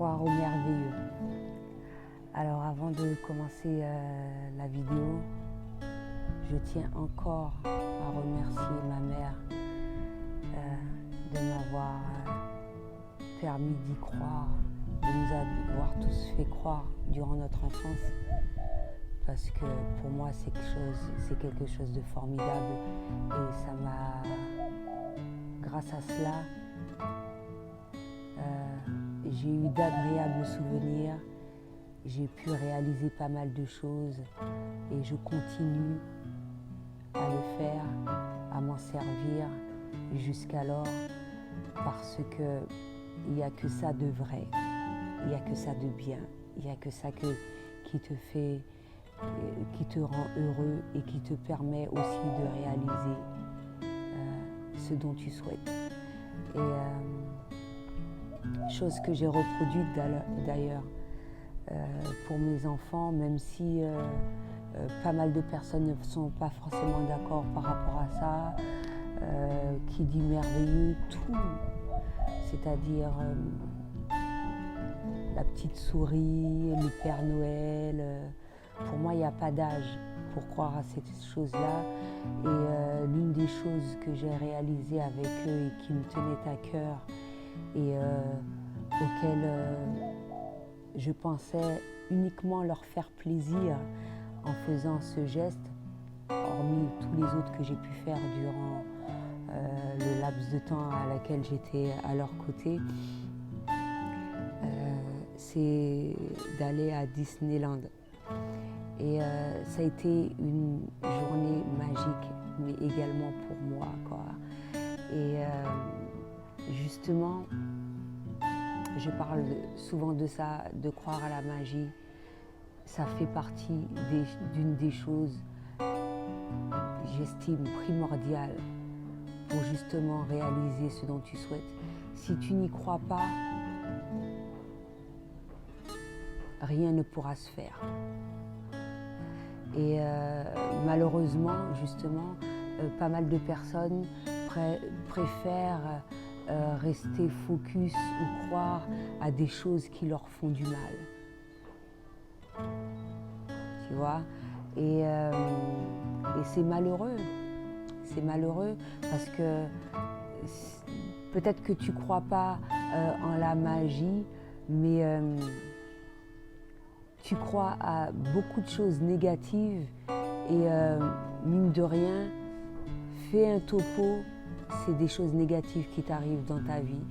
Croire au merveilleux. Alors avant de commencer la vidéo, je tiens encore à remercier ma mère de m'avoir permis d'y croire, de nous avoir tous fait croire durant notre enfance, parce que pour moi c'est quelque chose de formidable et ça m'a, grâce à cela, j'ai eu d'agréables souvenirs, j'ai pu réaliser pas mal de choses et je continue à le faire, à m'en servir jusqu'alors, parce que il n'y a que ça de vrai, il n'y a que ça de bien, il n'y a que ça qui te fait, qui te rend heureux et qui te permet aussi de réaliser ce dont tu souhaites. Et chose que j'ai reproduite d'ailleurs pour mes enfants, même si pas mal de personnes ne sont pas forcément d'accord par rapport à ça, qui dit merveilleux, tout, c'est-à-dire la petite souris, le Père Noël, pour moi il n'y a pas d'âge pour croire à ces choses-là. Et l'une des choses que j'ai réalisées avec eux et qui me tenait à cœur et auxquelles je pensais uniquement leur faire plaisir en faisant ce geste, hormis tous les autres que j'ai pu faire durant le laps de temps à laquelle j'étais à leur côté, c'est d'aller à Disneyland. Et ça a été une journée magique, mais également pour moi, quoi. Et justement, je parle souvent de ça, de croire à la magie. Ça fait partie d'une des choses, j'estime, primordiales pour justement réaliser ce dont tu souhaites. Si tu n'y crois pas, rien ne pourra se faire. Et malheureusement, justement, pas mal de personnes préfèrent rester focus ou croire à des choses qui leur font du mal. Tu vois ? Et c'est malheureux. C'est malheureux parce que peut-être que tu ne crois pas en la magie, mais tu crois à beaucoup de choses négatives et mine de rien, fais un topo, c'est des choses négatives qui t'arrivent dans ta vie.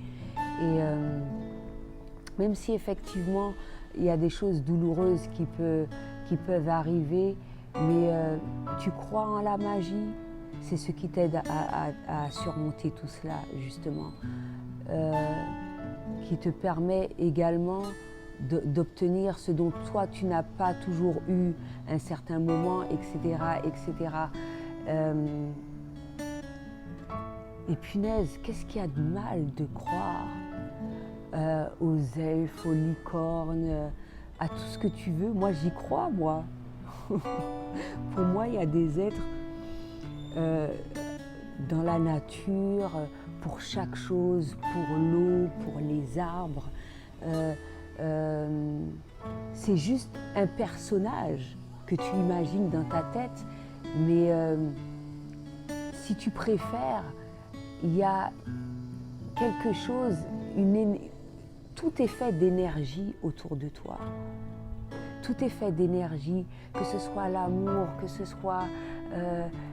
Et même si effectivement il y a des choses douloureuses qui peuvent arriver, mais tu crois en la magie, c'est ce qui t'aide à surmonter tout cela justement, qui te permet également d'obtenir ce dont toi tu n'as pas toujours eu un certain moment, etc., etc. Et punaise, qu'est-ce qu'il y a de mal de croire aux elfes, aux licornes, à tout ce que tu veux? Moi j'y crois, moi. Pour moi il y a des êtres dans la nature, pour chaque chose, pour l'eau, pour les arbres. C'est juste un personnage que tu imagines dans ta tête, mais si tu préfères, il y a quelque chose, tout est fait d'énergie autour de toi. Tout est fait d'énergie, que ce soit l'amour, que ce soit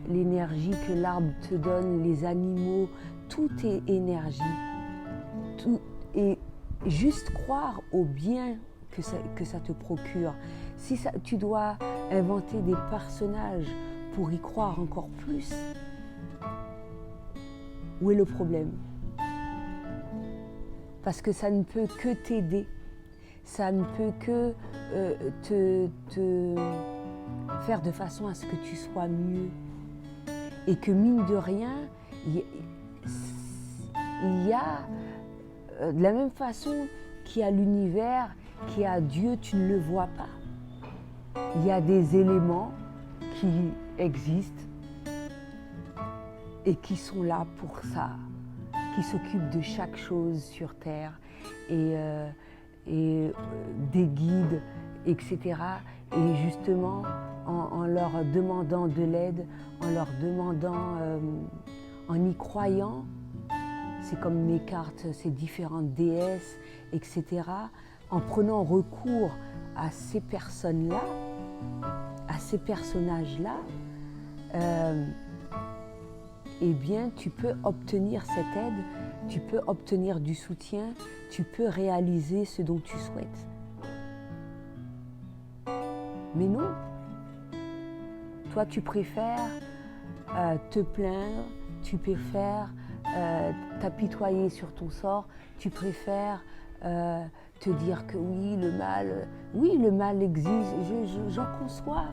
l'énergie que l'arbre te donne, les animaux, tout est énergie. Et juste croire au bien que ça te procure. Si tu dois inventer des personnages pour y croire encore plus, où est le problème? Parce que ça ne peut que t'aider, ça ne peut que te faire de façon à ce que tu sois mieux. Et que mine de rien, il y a de la même façon qu'il y a l'univers, qu'il y a Dieu, tu ne le vois pas. Il y a des éléments qui existent et qui sont là pour ça, qui s'occupent de chaque chose sur Terre. Et et des guides, etc. Et justement, en leur demandant de l'aide, en leur demandant, en y croyant, c'est comme mes cartes, ces différentes déesses, etc. En prenant recours à ces personnes-là, à ces personnages-là, eh bien, tu peux obtenir cette aide, tu peux obtenir du soutien, tu peux réaliser ce dont tu souhaites. Mais non, toi tu préfères te plaindre, tu préfères t'apitoyer sur ton sort, tu préfères te dire que oui, le mal existe, j'en conçois.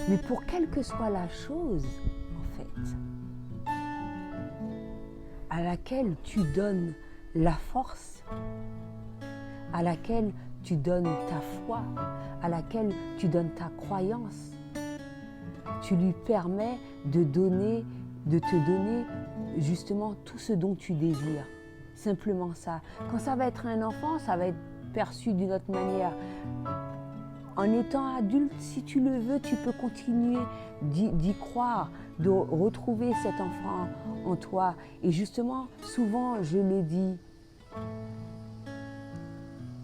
Mais pour quelle que soit la chose, en fait, à laquelle tu donnes la force, à laquelle tu donnes ta foi, à laquelle tu donnes ta croyance, tu lui permets de te donner justement tout ce dont tu désires. Simplement ça. Quand ça va être un enfant, ça va être perçu d'une autre manière. En étant adulte, si tu le veux, tu peux continuer d'y croire, de retrouver cet enfant en toi. Et justement, souvent, je le dis,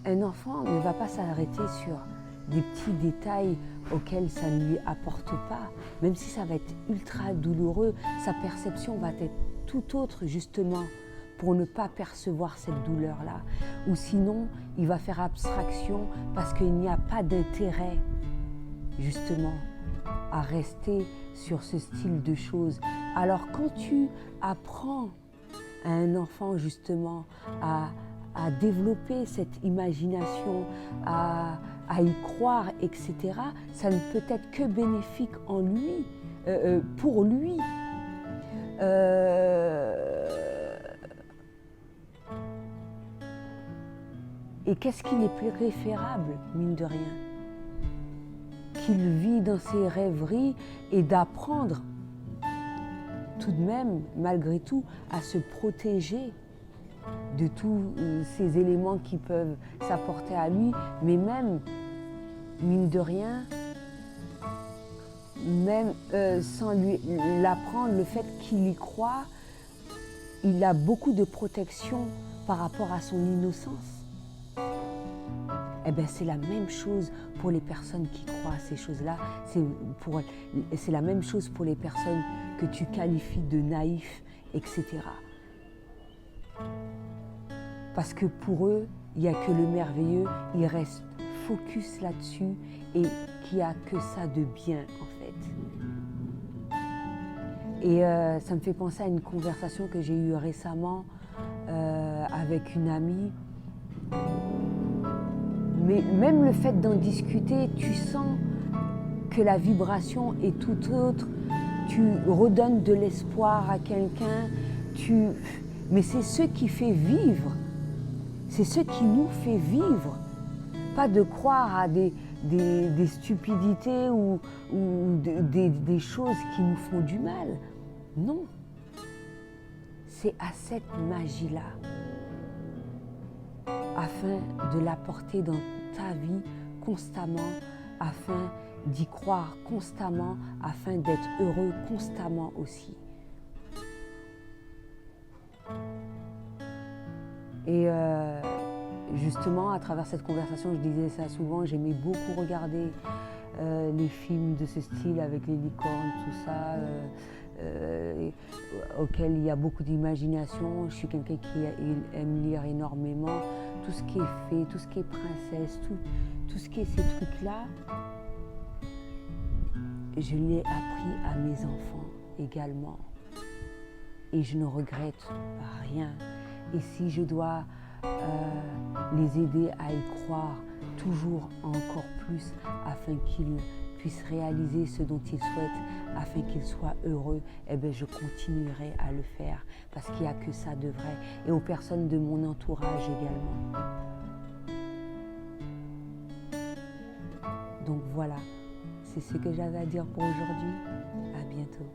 un enfant ne va pas s'arrêter sur des petits détails auxquels ça ne lui apporte pas. Même si ça va être ultra douloureux, sa perception va être tout autre justement pour ne pas percevoir cette douleur-là. Ou sinon, il va faire abstraction parce qu'il n'y a pas d'intérêt justement à rester sur ce style de choses. Alors quand tu apprends à un enfant justement à développer cette imagination, à y croire, etc., ça ne peut être que bénéfique en lui, pour lui. Et qu'est-ce qu'il est préférable, mine de rien, qu'il vit dans ses rêveries et d'apprendre tout de même, malgré tout, à se protéger de tous ces éléments qui peuvent s'apporter à lui, mais même, mine de rien, même sans lui l'apprendre, le fait qu'il y croit, il a beaucoup de protection par rapport à son innocence. Eh bien, c'est la même chose pour les personnes qui croient à ces choses-là. C'est la même chose pour les personnes que tu qualifies de naïfs, etc. Parce que pour eux, il n'y a que le merveilleux, ils restent focus là-dessus et qu'il n'y a que ça de bien en fait. Et ça me fait penser à une conversation que j'ai eue récemment avec une amie. Mais même le fait d'en discuter, tu sens que la vibration est tout autre. Tu redonnes de l'espoir à quelqu'un. Mais c'est ce qui fait vivre. C'est ce qui nous fait vivre. Pas de croire à des stupidités ou des choses qui nous font du mal. Non. C'est à cette magie-là, afin de l'apporter dans ta vie constamment, afin d'y croire constamment, afin d'être heureux constamment aussi. Et justement, à travers cette conversation, je disais ça souvent, j'aimais beaucoup regarder les films de ce style avec les licornes, tout ça, auquel il y a beaucoup d'imagination. Je suis quelqu'un qui aime lire énormément. Tout ce qui est fée, tout ce qui est princesse, tout ce qui est ces trucs-là, je l'ai appris à mes enfants également. Et je ne regrette rien. Et si je dois les aider à y croire toujours encore plus afin qu'ils puissent réaliser ce dont ils souhaitent, afin qu'ils soient heureux, eh bien je continuerai à le faire parce qu'il n'y a que ça de vrai. Et aux personnes de mon entourage également. Donc voilà, c'est ce que j'avais à dire pour aujourd'hui. À bientôt.